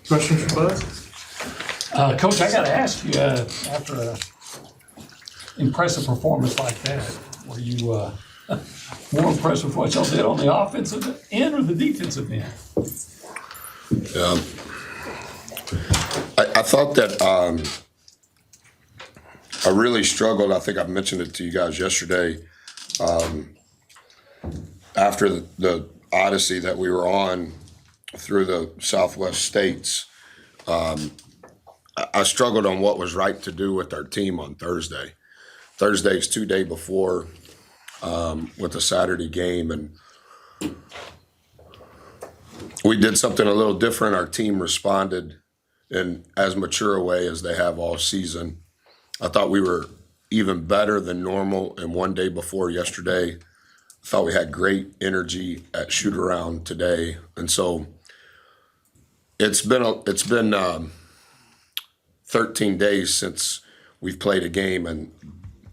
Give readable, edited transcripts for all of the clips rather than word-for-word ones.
Questions for Buzz? Coach, I got to ask you, after an impressive performance like that, were you more impressed with what y'all did on the offensive end or the defensive end? I thought that I really struggled. I think I mentioned it to you guys yesterday. After the odyssey that we were on through the Southwest states, I struggled on what was right to do with our team on Thursday. Thursday's 2 days before with the Saturday game, and we did something a little different. Our team responded in as mature a way as they have all season. I thought we were even better than normal. And 1 day before yesterday, I thought we had great energy at shoot around today. And so it's been 13 days since we've played a game, and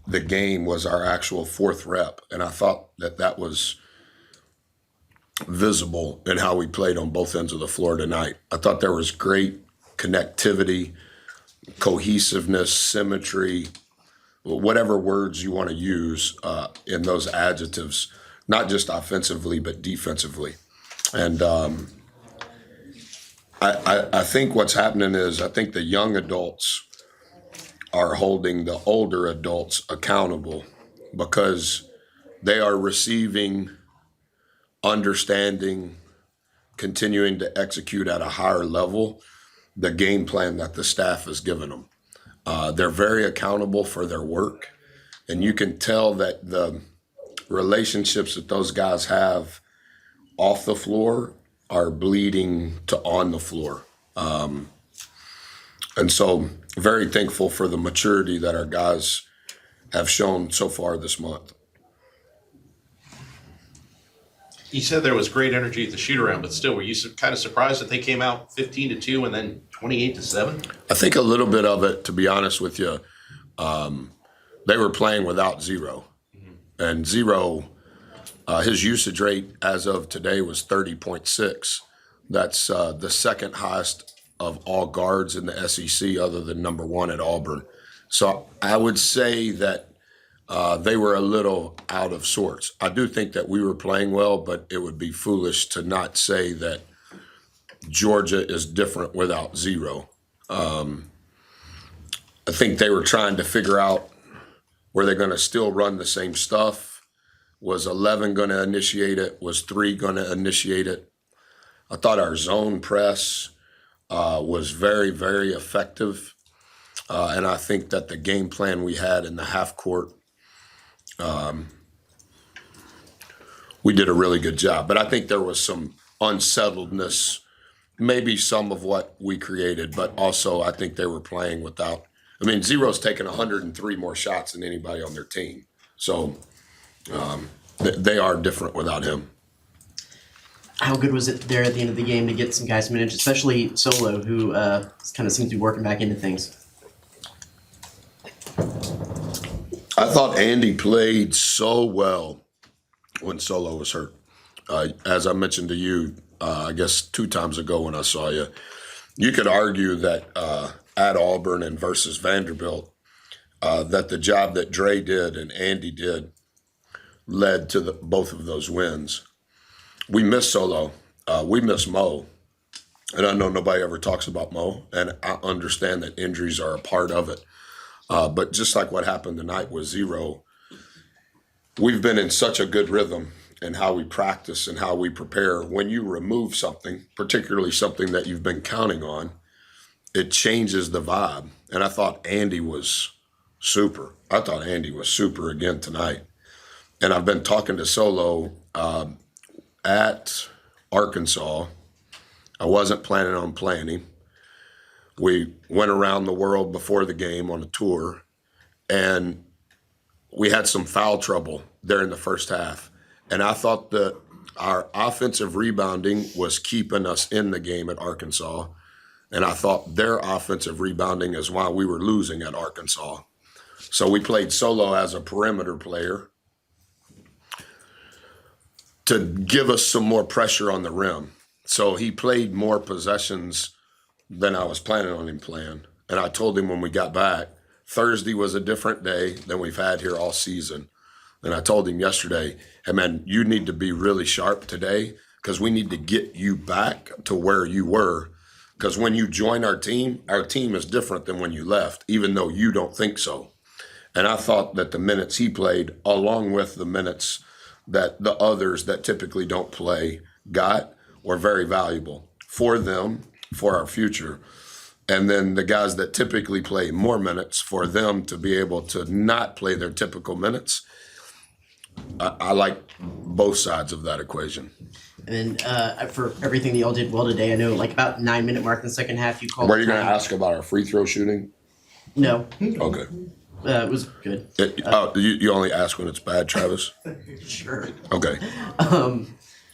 the game was our actual fourth rep. And I thought that was visible in how we played on both ends of the floor tonight. I thought there was great connectivity, cohesiveness, symmetry, whatever words you want to use in those adjectives, not just offensively, but defensively. And I think what's happening is I think the young adults are holding the older adults accountable because they are receiving, understanding, continuing to execute at a higher level the game plan that the staff has given them. They're very accountable for their work, and you can tell that the relationships that those guys have off the floor are bleeding to on the floor. And so very thankful for the maturity that our guys have shown so far this month. You said there was great energy at the shoot around, but still, were you kind of surprised that they came out 15-2 and then 28-7? I think a little bit of it, to be honest with you, they were playing without Zero. Mm-hmm. And Zero, his usage rate as of today was 30.6. That's the second highest of all guards in the SEC other than number one at Auburn. So I would say that they were a little out of sorts. I do think that we were playing well, but it would be foolish to not say that Georgia is different without Zero. I think they were trying to figure out, were they going to still run the same stuff? Was 11 going to initiate it? Was 3 going to initiate it? I thought our zone press was very, very effective. And I think that the game plan we had in the half court, we did a really good job. But I think there was some unsettledness, maybe some of what we created, but also I think they were playing without. I mean, Zero's taken 103 more shots than anybody on their team. So they are different without him. How good was it there at the end of the game to get some guys minutes, especially Solo, who kind of seems to be working back into things? I thought Andy played so well when Solo was hurt. As I mentioned to you, I guess 2 times ago when I saw you, you could argue that at Auburn and versus Vanderbilt, that the job that Dre did and Andy did led to both of those wins. We miss Solo. We miss Mo. And I know nobody ever talks about Mo, and I understand that injuries are a part of it. But just like what happened tonight with Zero, we've been in such a good rhythm in how we practice and how we prepare. When you remove something, particularly something that you've been counting on, it changes the vibe. And I thought Andy was super. I thought Andy was super again tonight. And I've been talking to Solo at Arkansas. I wasn't planning on playing him. We went around the world before the game on a tour, and we had some foul trouble there in the first half. And I thought that our offensive rebounding was keeping us in the game at Arkansas. And I thought their offensive rebounding is why we were losing at Arkansas. So we played Solo as a perimeter player to give us some more pressure on the rim. So he played more possessions than I was planning on him playing. And I told him when we got back, Thursday was a different day than we've had here all season. And I told him yesterday, hey man, you need to be really sharp today because we need to get you back to where you were. Because when you join our team is different than when you left, even though you don't think so. And I thought that the minutes he played, along with the minutes that the others that typically don't play got, were very valuable for them, for our future. And then the guys that typically play more minutes, for them to be able to not play their typical minutes. I like both sides of that equation. And then for everything that y'all did well today, I know like about 9-minute mark in the second half, you called. Were you going to ask about our free throw shooting? No. Okay. It was good. You only ask when it's bad, Travis? Sure. Okay.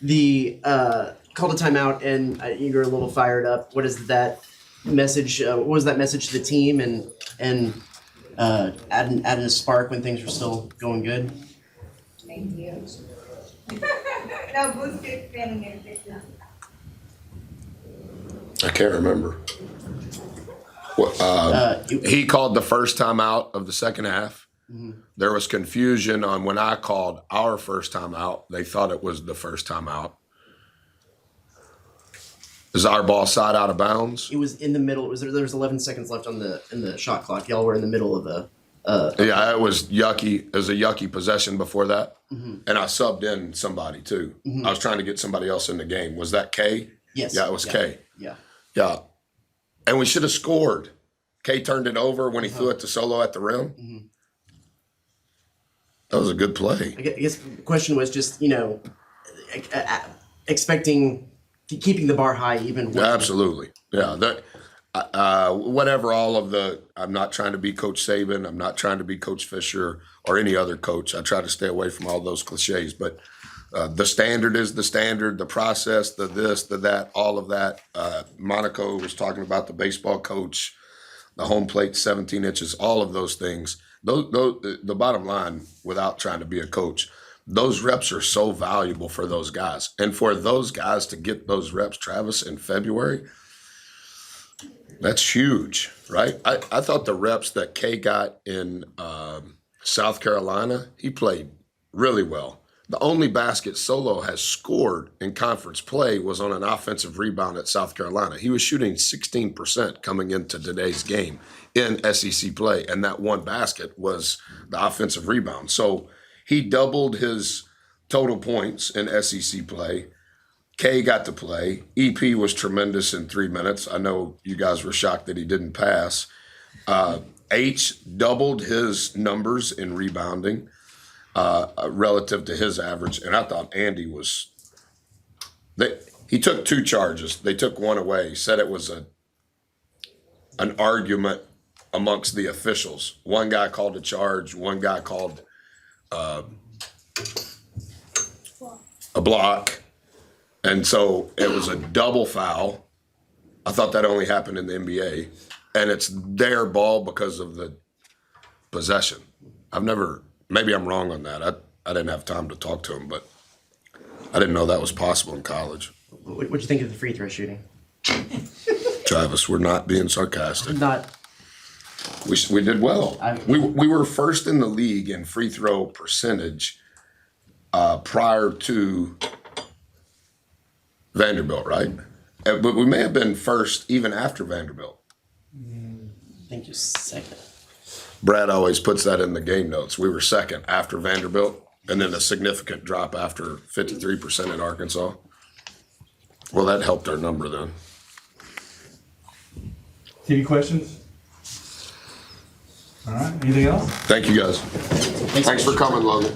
The called a timeout, and you were a little fired up. What is that message? What was that message to the team, and adding a spark when things were still going good? Thank you. No, boosted feeling is I can't remember. He called the first time out of the second half. Mm-hmm. There was confusion on when I called our first time out. They thought it was the first time out. Is our ball side out of bounds? It was in the middle. There was 11 seconds left on the shot clock. Y'all were in the middle of a. Yeah, it was yucky. It was a yucky possession before that, and I subbed in somebody too. I was trying to get somebody else in the game. Was that K? Yes. Yeah, it was K. Yeah. Yeah, and we should have scored. K turned it over when he threw it to Solo at the rim. Mm-hmm. That was a good play. I guess the question was just expecting keeping the bar high even. Yeah, absolutely. Yeah. Whatever all of the, I'm not trying to be Coach Saban. I'm not trying to be Coach Fisher or any other coach. I try to stay away from all those cliches, but the standard is the standard, the process, the this, the that, all of that. Monaco was talking about the baseball coach, the home plate, 17 inches, all of those things. The bottom line, without trying to be a coach, those reps are so valuable for those guys. And for those guys to get those reps, Travis, in February, that's huge, right? I thought the reps that Kay got in South Carolina, he played really well. The only basket Solo has scored in conference play was on an offensive rebound at South Carolina. He was shooting 16% coming into today's game in SEC play, and that one basket was the offensive rebound. So he doubled his total points in SEC play. K got to play. EP was tremendous in 3 minutes. I know you guys were shocked that he didn't pass. H doubled his numbers in rebounding relative to his average. And I thought Andy was – he took 2 charges. They took one away. He said it was an argument amongst the officials. One guy called a charge. One guy called a block. And so it was a double foul. I thought that only happened in the NBA. And it's their ball because of the possession. Maybe I'm wrong on that. I didn't have time to talk to him, but I didn't know that was possible in college. What'd you think of the free throw shooting? Travis, we're not being sarcastic. Not. We did well. We were first in the league in free throw percentage prior to Vanderbilt, right? But we may have been first even after Vanderbilt. I think just second. Brad always puts that in the game notes. We were second after Vanderbilt, and then a significant drop after 53% at Arkansas. Well, that helped our number then. TV questions? All right, anything else? Thank you guys. Thanks for coming, Logan.